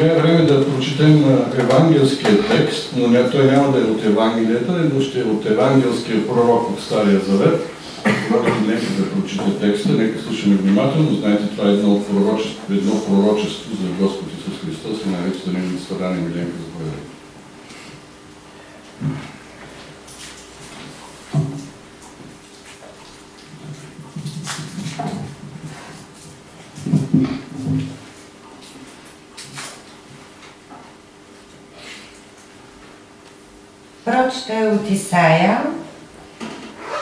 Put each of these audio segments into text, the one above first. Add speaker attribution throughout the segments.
Speaker 1: Сега е време да прочетем евангелския текст, но той няма да е от Евангелието, но ще е от евангелския пророк от Стария Завет. Нека да прочете текста, нека слушаме внимателно. Знаете, това е едно пророчество за Господ Исус Христос и най-вече за Неговите страдания. Миленка, заповядай.
Speaker 2: Прочета е от Исаия,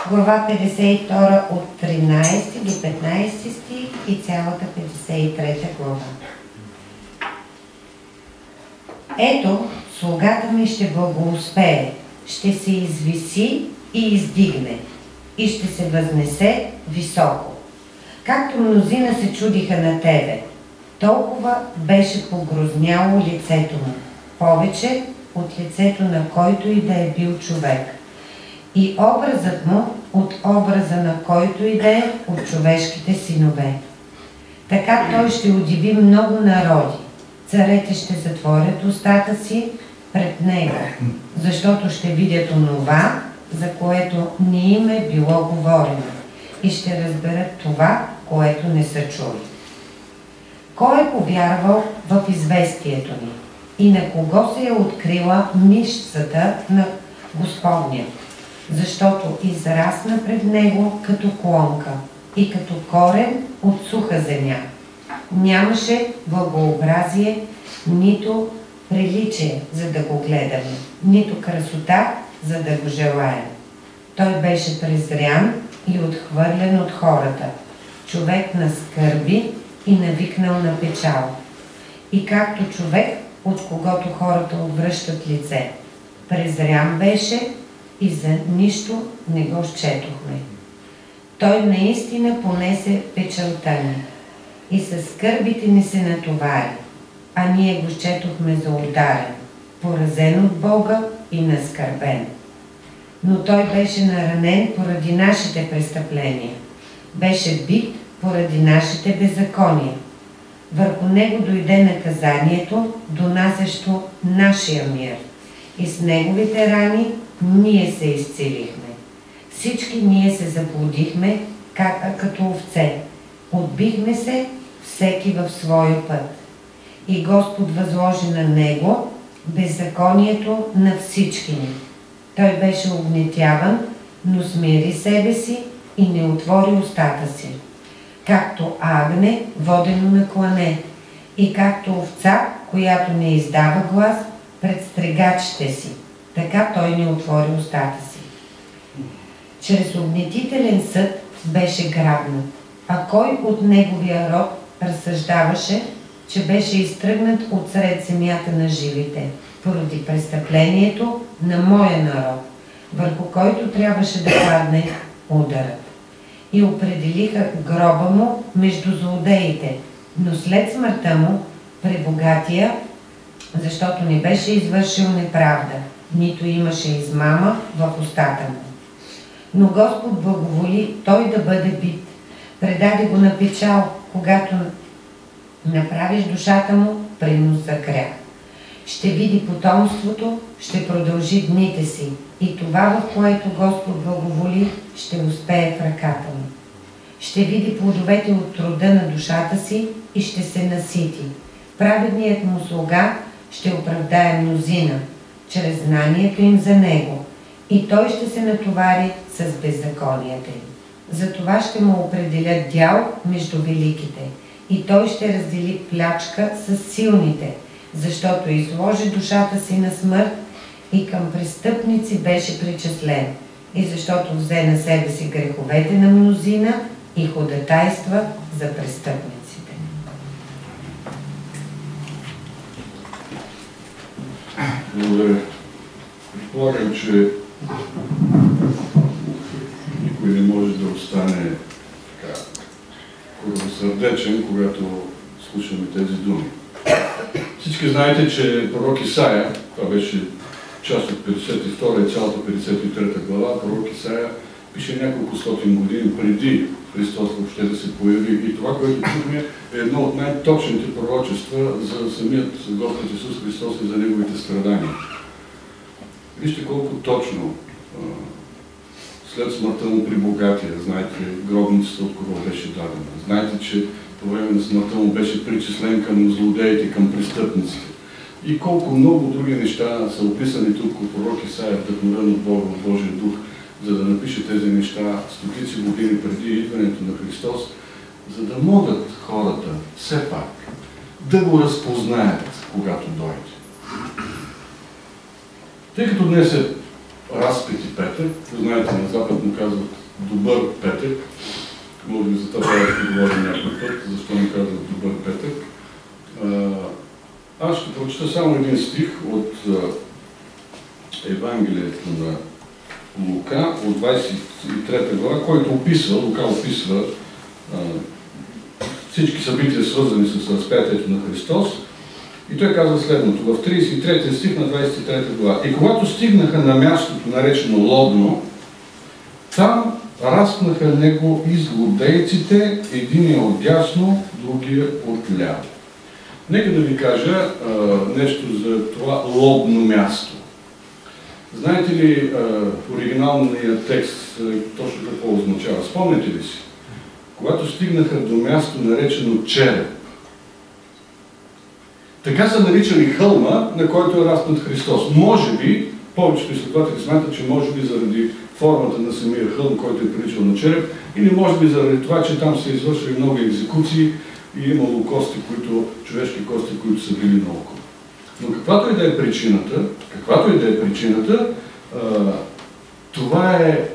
Speaker 2: глава 52 от 13 до 15 стих и цялата 53 глава. Ето, слугата ми ще благоуспее, ще се извиси и издигне, и ще се възнесе високо. Както мнозина се чудиха на тебе, толкова беше погрозняло лицето му, повече от лицето на който и да е бил човек. И образът му от образа на който и да е от човешките синове. Така той ще удиви много народи. Царете ще затворят устата си пред него, защото ще видят онова, за което не им е било говорено, и ще разберат това, което не са чули. Кой е повярвал в известието ни? И на кого се е открила мишцата на Господня? Защото израсна пред него като клонка и като корен от суха земя. Нямаше благообразие, нито приличие, за да го гледаме, нито красота, за да го желаем. Той беше презрян и отхвърлен от хората, човек на скърби и навикнал на печал. И както човек, от когото хората обръщат лице. Презрян беше и за нищо не го счетохме. Той наистина понесе печалта ни и със скърбите ни се натовари, а ние го счетохме за ударен, поразен от Бога и наскърбен. Но той беше наранен поради нашите престъпления, беше бит поради нашите беззакония. Върху него дойде наказанието, донасящо нашия мир. И с неговите рани ние се изцелихме. Всички ние се заблудихме, като овце. Отбихме се, всеки в своя път. И Господ възложи на него беззаконието на всички ни. Той беше огнетяван, но смири себе си и не отвори устата си. Както агне, водено на клане, и както овца, която не издава глас пред стригачите си, така той не отвори устата си. Чрез огнетителен съд беше грабнат, а кой от неговия род разсъждаваше, че беше изтръгнат от сред земята на живите, поради престъплението на моя народ, върху който трябваше да падне ударът. И определиха гроба му между злодеите, но след смъртта му пребогатия, защото не беше извършил неправда, нито имаше измама в устата му. Но Господ благоволи той да бъде бит, предаде го на печал, когато направиш душата му принос за грях. Ще види потомството, ще продължи дните си, и това, в което Господ благоволи, ще успее в ръката му. Ще види плодовете от труда на душата си и ще се насити. Праведният му слуга ще оправдае мнозина, чрез знанието им за него, и той ще се натовари с беззаконията им. Затова ще му определят дял между великите, и той ще раздели плячка с силните, защото изложи душата си на смърт и към престъпници беше причислен, и защото взе на себе си греховете на мнозина и ходатайства за престъпниците.
Speaker 1: Благодаря. Предполагам, че никой не може да остане така кървосърдечен, когато слушаме тези думи. Всички знаете, че пророк Исаия, това беше част от 52 и цялата 53 глава, пророк Исаия пише няколко стотин години преди Христос въобще да се появи. И това, което чухме, е едно от най-точните пророчества за самият Господ Исус Христос и за Неговите страдания. Вижте колко точно след смъртта му при богатия, знаете, гробницата от кого беше дадена. Знаете, че по време на смъртта му беше причислен към злодеите, към престъпниците. И колко много други неща са описани тук от пророк Исаия, вдъхновен от Бога, от Божия дух, за да напише тези неща стотици години преди идването на Христос, за да могат хората все пак да го разпознаят, когато дойде. Тъй като днес е Разпет и Петък, знаете, на Запад му казват Добър Петък, може би за това да говорим някой път, защо му казват Добър Петък. Аз ще прочета само един стих от Евангелието на Лука, от 23 глава, който Лука описва всички събития, свързани с разпятието на Христос. И той казва следното, в 33 стих на 23 глава. И когато стигнаха на мястото, наречено Лобно, там разпнаха него и злодейците, единия от дясно, другия от ляво. Нека да ви кажа нещо за това лобно място. Знаете ли оригиналният текст точно какво означава? Спомняте ли си? Когато стигнаха до място, наречено Череп. Така са наричали хълма, на който е разпнат Христос. Може би, повечето изследователи смятат, че може би заради формата на самия хълм, който е приличал на череп, или може би заради това, че там се извършвали много екзекуции и имало човешки кости, които са били наоколо. Но каквато и да е причината, това е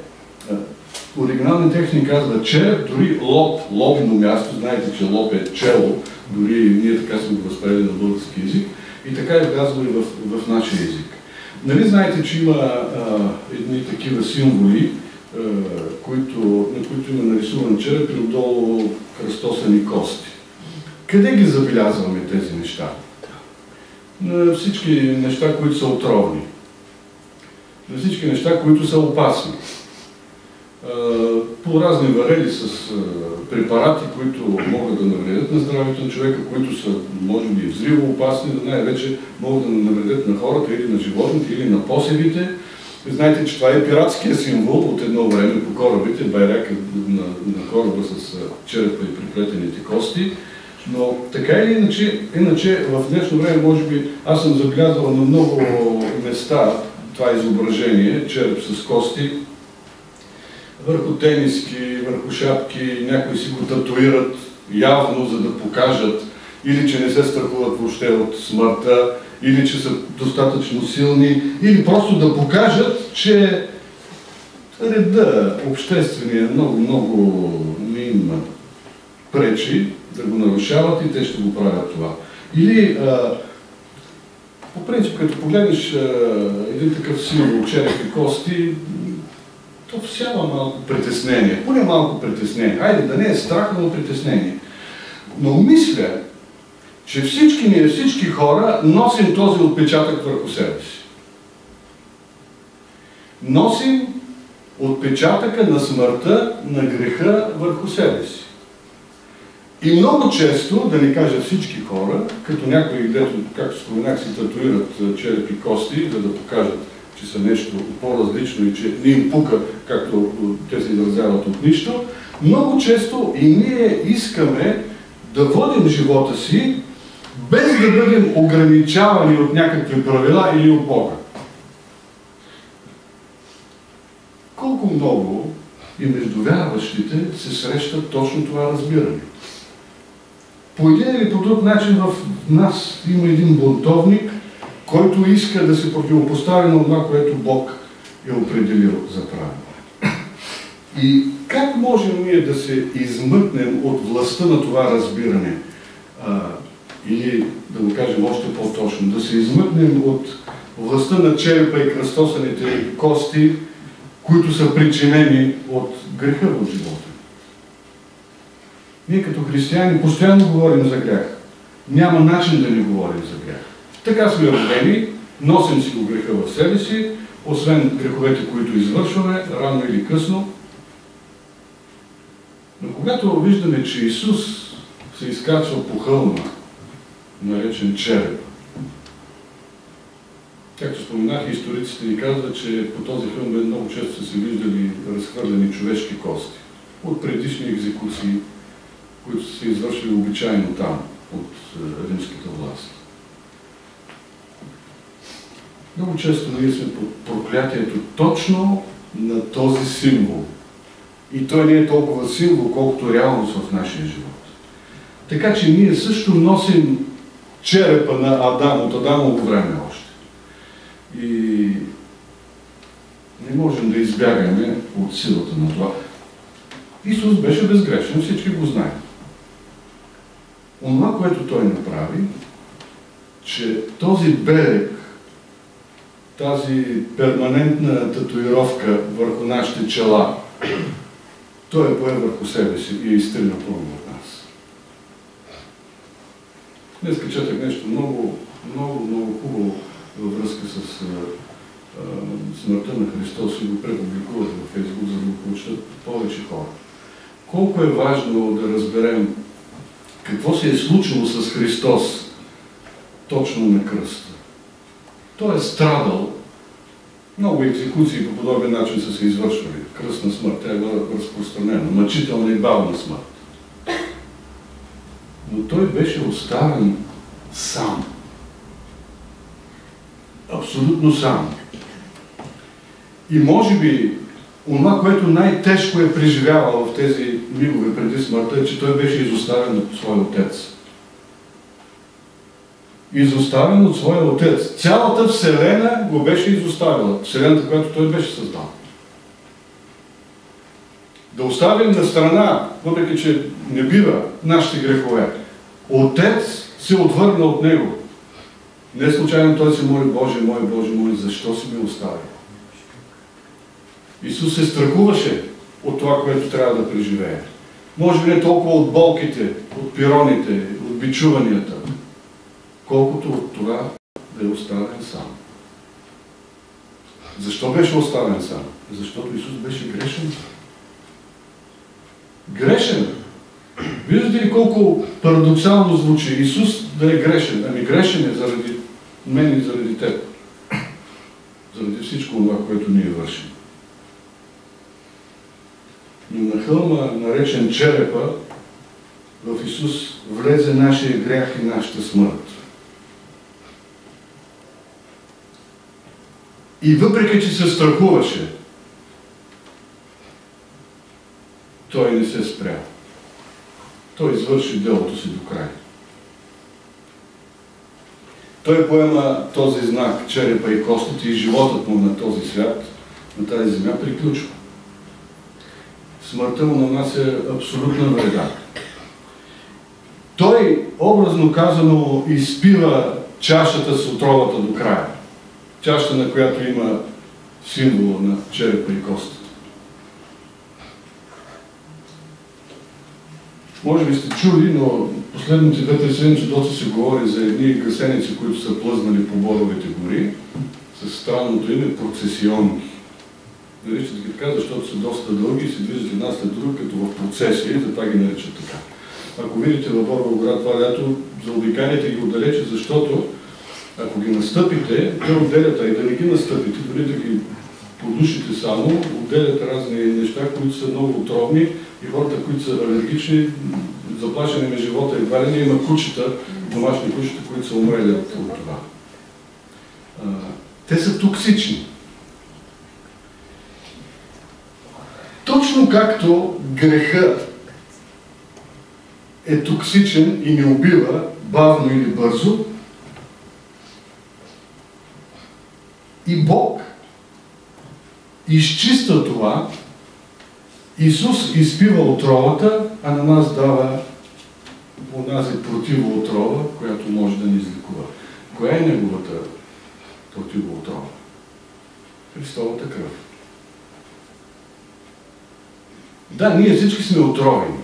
Speaker 1: оригиналният текст ни казва череп, дори лобно място, знаете, че лоб е чело, дори ние така сме го възприели на български език, и така е казва и в нашия език. Нали знаете, че има едни такива символи, на които има нарисуван череп и отдолу кръстосани кости. Къде ги забелязваме тези неща? На всички неща, които са отровни. На всички неща, които са опасни. По разни варели с препарати, които могат да навредят на здравето на човека, които са, може би, взривоопасни, но най-вече могат да навредят на хората или на животните, или на посевите. Знаете, че това е пиратския символ от едно време по корабите, байрака на кораба с черепа и приплетените кости. Но така или иначе в днешно време, може би, аз съм забелязал на много места това изображение, череп с кости, върху тениски, върху шапки, някои си го татуират явно, за да покажат или че не се страхуват въобще от смъртта, или че са достатъчно силни, или просто да покажат, че реда обществения много не им пречи да го нарушават и те ще го правят това. Или по принцип, като погледнеш един такъв символ, череп и кости, то всява малко притеснение, поне малко притеснение. Хайде, да не е страх, но притеснение. Но мисля, че всички хора носим този отпечатък върху себе си. Носим отпечатъка на смъртта, на греха върху себе си. И много често, да не кажа всички хора, като някои, както споменах, си татуират череп и кости, за да покажат, че са нещо по-различно и че не им пука, както те се изразяват от нищо, много често и ние искаме да водим живота си, без да бъдем ограничавани от някакви правила или от Бога. Колко много и между вярващите се среща точно това разбиране. По един или по друг начин в нас има един бунтовник, който иска да се противопостави на това, което Бог е определил за правилно. И как можем ние да се измъкнем от властта на това разбиране? Или, да го кажем още по-точно, да се измъкнем от властта на черепа и кръстосаните кости, които са причинени от греха в живота. Ние като християни постоянно говорим за грях. Няма начин да не говорим за грях. Така сме родени, носим си го греха в себе си, освен греховете, които извършваме, рано или късно. Но Когато виждаме, че Исус се изкачва по хълма, наречен череп, както споменах, историците ни казват, че по този хълм много често са се виждали разхвърлени човешки кости от предишни екзекуции, които са се извършили обичайно там, от римската власт. Много често ние сме под проклятието точно на този символ. И той не е толкова символ, колкото реалност в нашия живот. Така че ние също носим черепа на Адам, от Адамово време още. И не можем да избягаме от силата на това. Исус беше безгрешен, всички го знаем. Онова, което той направи, че този белег, тази перманентна татуировка върху нашите чела, той е поел върху себе си и е изтринал пълно от нас. Днес четах нещо много хубаво във връзка с смъртта на Христос и го препубликувах във Фейсбук, за да го получат повече хора. Колко е важно да разберем какво се е случило с Христос точно на кръста. Той е страдал. Много екзекуции по подобен начин са се извършвали. Кръстна смърт, тя е разпространена. Мъчителна и бавна смърт. Но той беше оставен сам. Абсолютно сам. И може би онова, което най-тежко е преживявал в тези мигове преди смъртта, е, че той беше изоставен от своя отец. Изоставен от своя отец. Цялата Вселена го беше изоставила. Вселената, която той беше създал. Да оставим на страна, въпреки че не бива нашите грехове. Отец се отвърна от него. Не случайно той се моли: Боже мой, защо си ме остави? Исус се страхуваше от това, което трябва да преживее. Може би не толкова от болките, от пироните, от бичуванията, колкото от това да е оставен сам. Защо беше оставен сам? Защото Исус беше грешен. Грешен! Виждате ли колко парадоксално звучи Исус да е грешен? Ами грешен е заради мен и заради теб. Заради всичко това, което ние вършим. Но на хълма, наречен черепа, в Исус влезе нашия грях и нашата смърт. И въпреки че се страхуваше, той не се спря. Той извърши делото си до край. Той поема този знак, черепа и костите, и животът му на този свят, на тази земя, приключва. Смъртта му нанася абсолютна вреда. Той, образно казано, изпива чашата с отровата до края. Чашата, на която има символа на черепа и костите. Може би сте чули, но последните 2-3 седмици доста се говори за едни гасеници, които са плъзнали по Боровите гори, с странното име процесионки. Наричат ги така, защото са доста дълги и се движат една след друга, като в процесия, и затова ги наричат така. Ако видите във Борова гора това лято, заобикаляйте ги отдалече, защото ако ги настъпите, те отделят, а и да не ги настъпите, дори да ги подушите само, отделят разни неща, които са много отровни, и хората, които са алергични, заплашени на живота, едва ли не има кучета, домашни кучета, които са умрели от това. Те са токсични. Точно както грехът е токсичен и не убива бавно или бързо, и Бог изчиства това. Исус изпива отровата, а на нас дава онази противоотрова, която може да ни излекува. Коя е неговата противоотрова? Христовата кръв. Да, ние всички сме отровени.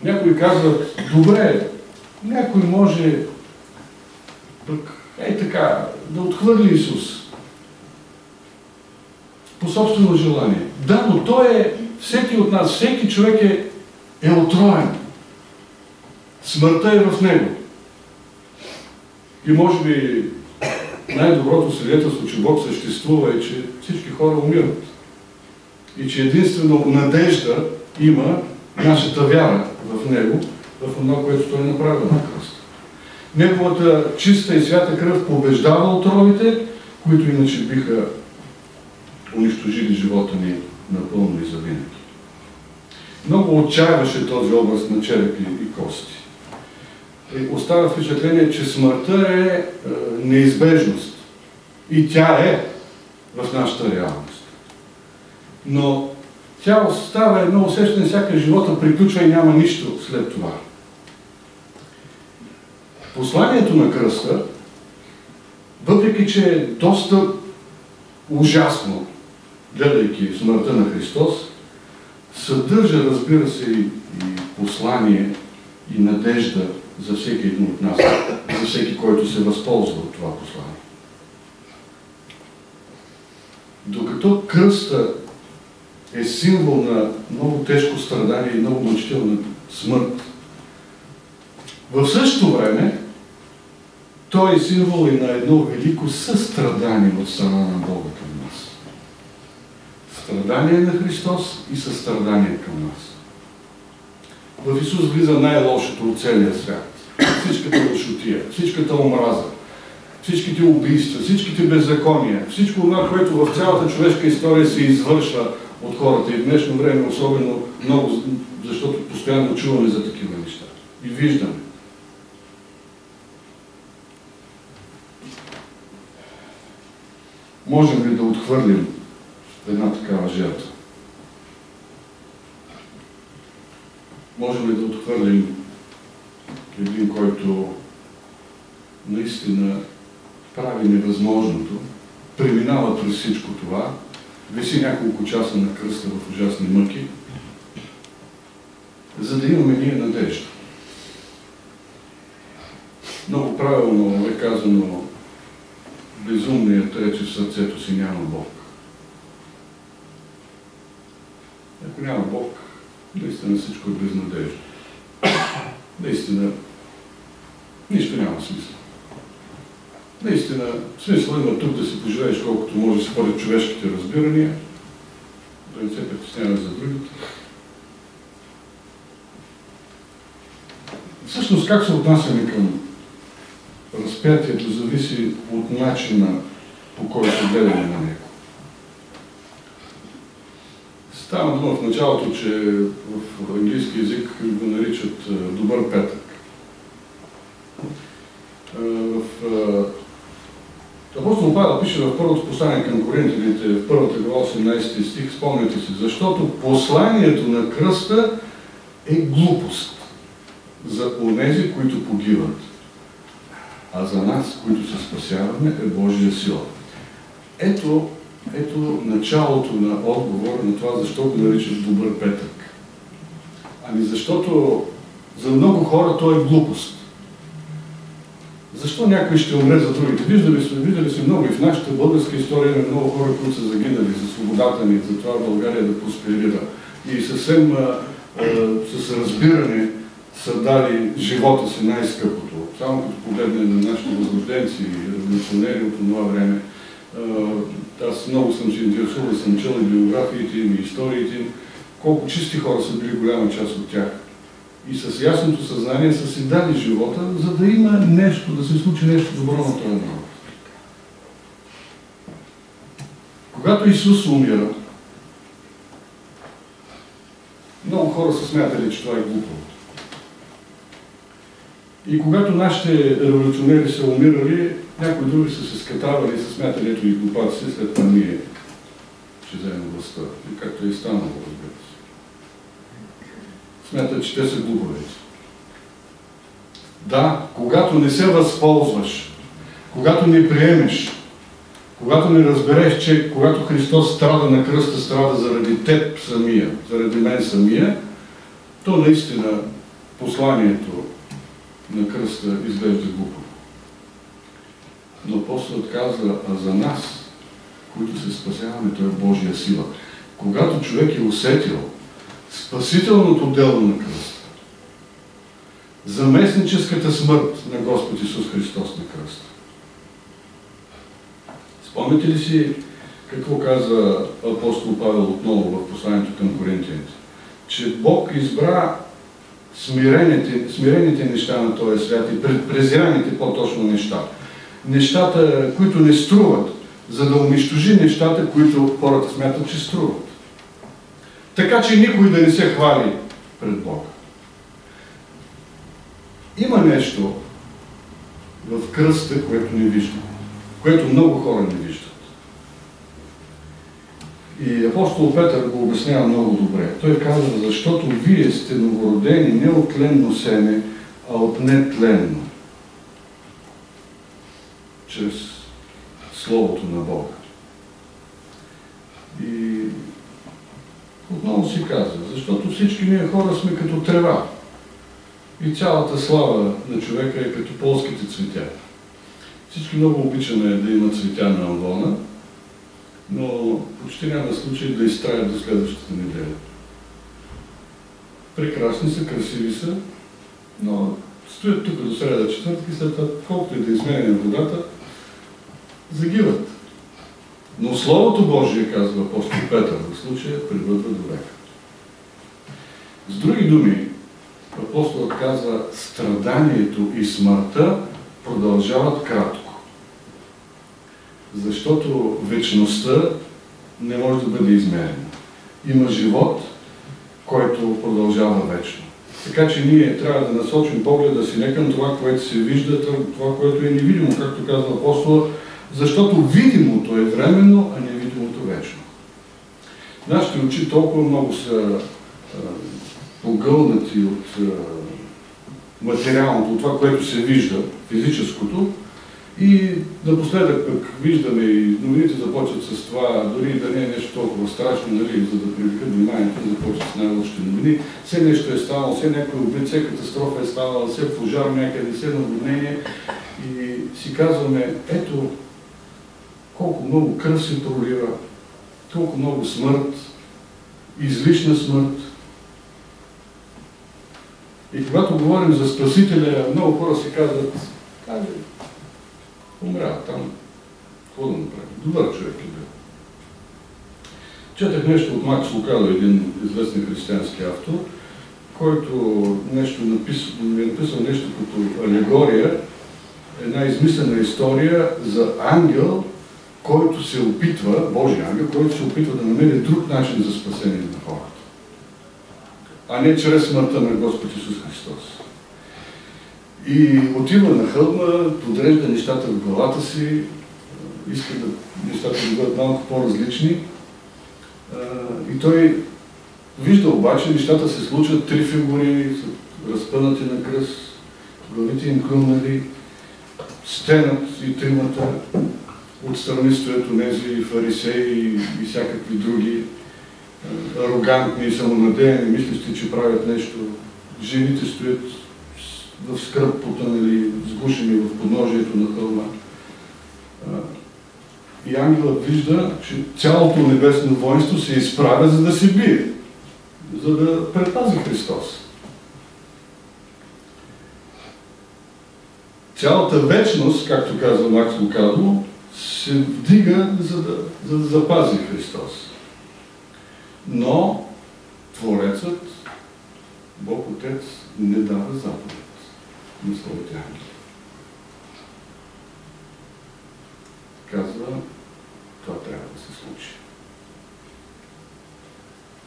Speaker 1: Някои казват: добре, някой може пък така да отхвърли Исус по собствено желание. Да, но той е всеки от нас, всеки човек е отроен. Смъртта е в него. И може би най-доброто свидетелство, че Бог съществува, е, че всички хора умират. И че единствено надежда има нашата вяра в Него, в това, което Той направи на кръста. Неговата чиста и свята кръв побеждава отровите, които иначе биха унищожили живота ни напълно и завинаги. Много отчаяваше този образ на череп и кости. И остава впечатление, че смъртта е неизбежност. И тя е в нашата реалност. Но тя остава едно усещане, сякаш живота приключва и няма нищо след това. Посланието на кръста, въпреки че е доста ужасно, гледайки смъртта на Христос, съдържа, разбира се, и послание и надежда за всеки един от нас, за всеки, който се възползва от това послание. Докато кръста е символ на много тежко страдание и много мъчителна смърт, в същото време той е символ и на едно велико състрадание от страна на Бога към нас. Страдание на Христос и състрадание към нас. В Исус влиза най-лошото от целия свят. Всичката лошотия, всичката омраза, всичките убийства, всичките беззакония, всичко това, което в цялата човешка история се извършва от хората и в днешно време особено много, защото постоянно чуваме за такива неща и виждаме. Можем ли да отхвърлим една такава жертва? Можем ли да отхвърлим един, който наистина прави невъзможното, преминава през всичко това, виси няколко часа на кръста в ужасни мъки, за да имаме ние надежда. Много правилно е казано, безумният рече в сърцето си няма Бог. Ако няма Бог, наистина всичко е безнадежда. Наистина, нищо няма смисъл. Наистина, смисъл има тук да си поживееш колкото може според човешките разбирания, да не се притесняваш за другите. Всъщност, как се отнасяме към разпятието, зависи от начина, по който гледаме на него. Става дума в началото, че в английски език го наричат добър петък. Апостол Павел пише в първото послание към Коринтяните, в първата глава 18 стих, спомняте си, защото посланието на кръста е глупост за онези, които погиват, а за нас, които се спасяваме, е Божия сила. Ето началото на отговор на това, защо го наричат добър петък. Ами защото за много хора то е глупост. Защо някой ще умре за другите? Виждали сме много и в нашата българска история на много хора, които са загинали за свободата ни, за това България да просперира. И съвсем с разбиране са дали живота си най-скъпото. Само като погледнем на нашите възрожденци и революционери от това време, аз много съм се интересувал, съм чел и биографиите им, и историите им, колко чисти хора са били голяма част от тях. И с ясното съзнание са си дали живота, за да има нещо, да се случи нещо добро на този народ. Когато Исус умира, много хора са смятали, че това е глупаво. И когато нашите революционери са умирали, някои други са се скатавали и са смятали, ето и глупаци, след това ние ще вземем властта. И както е станало, разбира се. Смятат, че те са глуповеци. Да, когато не се възползваш, когато не приемеш, когато не разбереш, че когато Христос страда на кръста, страда заради теб самия, заради мен самия, то наистина посланието на кръста изглежда глупо. Но апостолът казва, а за нас, които се спасяваме, то е Божия сила. Когато човек е усетил спасителното дело на кръста, заместническата смърт на Господ Исус Христос на кръста. Спомняте ли си какво каза апостол Павел отново в посланието към Коринтияните? Че Бог избра смирените неща на този свят и презираните по-точно неща. Нещата, които не струват, за да унищожи нещата, които хората смятат, че струват. Така че никой да не се хвали пред Бога. Има нещо в кръста, което не виждаме, което много хора не виждат. И апостол Петър го обяснява много добре. Той казва, защото вие сте новородени не от тленно семе, а от нетленно. Чрез Словото на Бога. И отново си казва, защото всички ние хора сме като трева. И цялата слава на човека е като полските цветя. Всички много обичаме да има цветя на Амвона, но почти няма случай да изтраят до следващата неделя. Прекрасни са, красиви са, но стоят тук до среда четвъртък и след това, колкото и да изменяме водата, загиват. Но Словото Божие, казва апостол Петър, в случая пребъдва до века. С други думи, апостолът казва, страданието и смъртта продължават кратко. Защото вечността не може да бъде измерена. Има живот, който продължава вечно. Така че ние трябва да насочим погледа си не към това, което се вижда, това, което е невидимо, както казва апостола, защото видимото е временно, а невидимото вечно. Нашите очи толкова много са погълнати от материалното, от това, което се вижда, физическото, и напоследък пък виждаме и новините започват с това, дори да не е нещо толкова страшно, нали, за да привлекат вниманието, започват с най-лошите новини. Все нещо е станало, все някой убит, все катастрофа е станала, все пожар някъде, все наводнение. И си казваме, ето колко много кръв се пролива, колко много смърт, излишна смърт. И когато говорим за Спасителя, много хора си казват, умря там, какво да направи? Добър човек е бил. Четах нещо от Макс Лукадо, един известен християнски автор, който ми е написал нещо като алегория, една измислена история за ангел, който се опитва, Божий ангел, който се опитва да намери друг начин за спасение на хората. А не чрез смъртта на Господ Исус Христос. И отива на хълма, подрежда нещата в главата си, иска да нещата да бъдат малко по-различни. И той вижда обаче, нещата се случват, три фигури, разпънати на кръст, главите им хрумнали, стенат и тримата, отстрани стоят онези фарисеи и всякакви други, арогантни и самонадеяни, мислещи, че правят нещо. Жените стоят в скръб потънали, сгушени в подножието на хълма. И ангелът вижда, че цялото небесно воинство се изправя, за да се бие, за да предпази Христос. Цялата вечност, както казва Макс Лукадо, се вдига, за да запази Христос. Но Творецът, Бог Отец, не дава заповед на своите ангели. Казва, това трябва да се случи.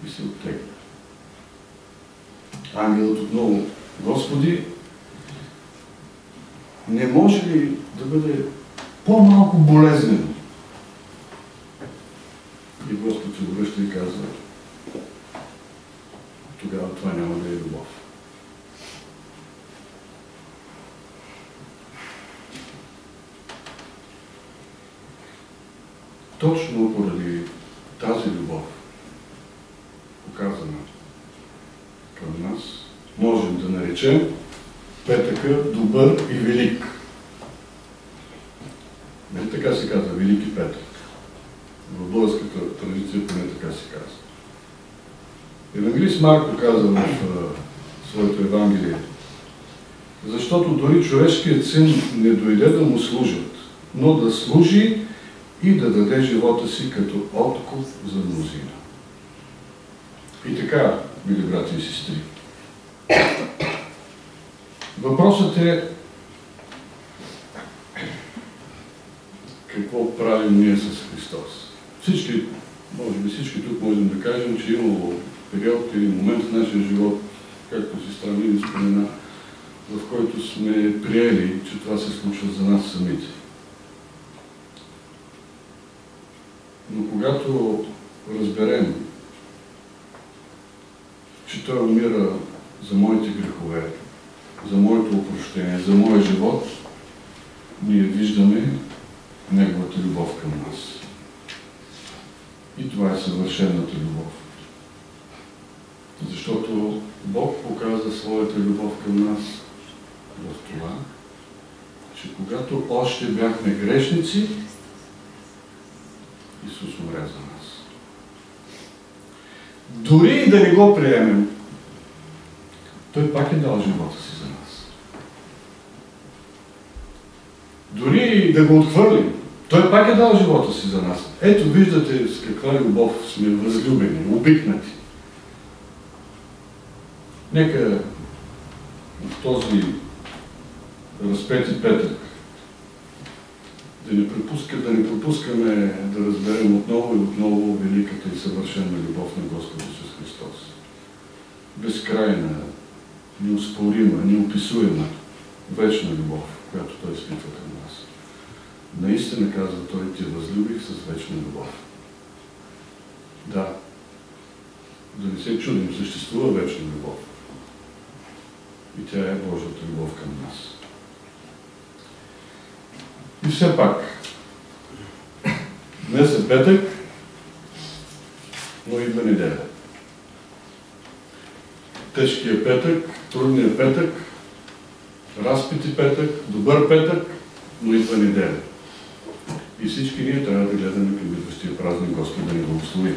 Speaker 1: И се оттегля. Ангелът отново, Господи, не може ли да бъде по-малко болезнено? И Господ се обръща и казва, тогава това няма да е любов. Точно поради тази любов, показана към нас, можем да наречем петъка добър и велик. Не така се казва Велики петък. В българската традиция поне така се казва. Евангелист Марко каза в своето Евангелие: защото дори човешкият син не дойде да му служат, но да служи и да даде живота си като откуп за мнозина. И така, мили брати и сестри, въпросът е какво правим ние с Христос. Всички, може би всички тук можем да кажем, че имало период или момент в нашия живот, както сестра Мини спомена, в който сме приели, че това се случва за нас самите. Но когато разберем, че Той умира за моите грехове, за моето опрощение, за моя живот, ние виждаме Неговата любов към нас. И това е съвършената любов. Защото Бог показа своята любов към нас в това, че когато още бяхме грешници, Исус умря за нас. Дори и да не го приемем, Той пак е дал живота си за нас. Дори и да го отхвърлим, Той пак е дал живота си за нас. Ето виждате с каква любов сме възлюбени, обикнати. Нека в този разпети петък да не пропускаме да разберем отново и отново великата и съвършена любов на Господ Исус Христос. Безкрайна, неоспорима, неописуема, вечна любов, която Той изпитва към нас. Наистина, казва Той, те възлюбих с вечна любов. Да, да не се чудим, съществува вечна любов. И тя е Божията любов към нас. И все пак, днес е петък, но идва неделя. Тежкият петък, трудният петък, разпити петък, добър петък, но идва неделя. И всички ние трябва да гледаме към идващия празник, Господ да ни благослови.